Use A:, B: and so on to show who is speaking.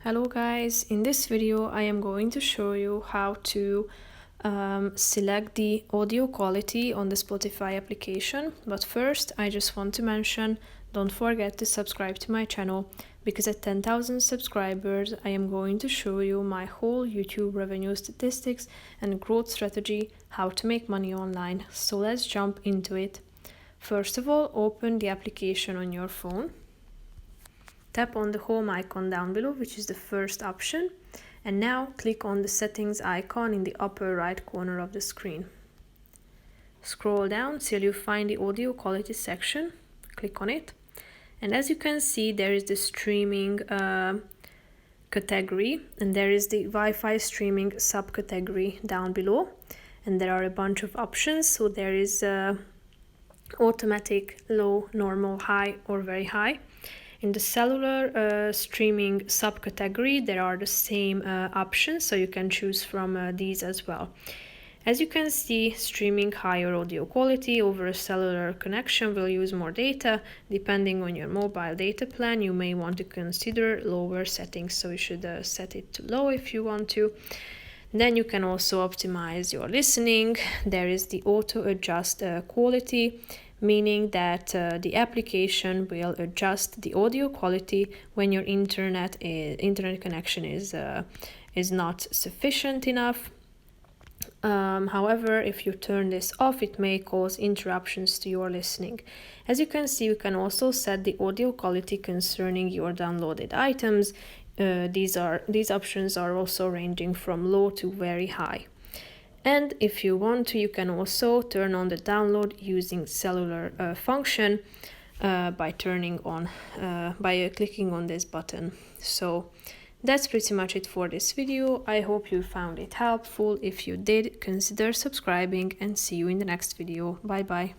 A: Hello guys, in this video I am going to show you how to select the audio quality on the Spotify application. But first I just want to mention, don't forget to subscribe to my channel, because at 10,000 subscribers I am going to show you my whole YouTube revenue statistics and growth strategy, how to make money online. So let's jump into it. First of all, open the application on your phone. Tap on the home icon down below, which is the first option, and now click on the settings icon in the upper right corner of the screen. Scroll down till you find the audio quality section, click on it, and as you can see there is the streaming category, and there is the Wi-Fi streaming subcategory down below, and there are a bunch of options. So there is automatic, low, normal, high or very high. In the cellular streaming subcategory, there are the same options, so you can choose from these as well. As you can see, streaming higher audio quality over a cellular connection will use more data. Depending on your mobile data plan, you may want to consider lower settings, so you should set it to low if you want to. Then you can also optimize your listening. There is the auto adjust quality, meaning that the application will adjust the audio quality when your internet connection is not sufficient enough. However, if you turn this off, it may cause interruptions to your listening. As you can see, you can also set the audio quality concerning your downloaded items. These options are also ranging from low to very high. And if you want to, you can also turn on the download using cellular function by clicking on this button. So that's pretty much it for this video. I hope you found it helpful. If you did, consider subscribing, and see you in the next video. Bye bye.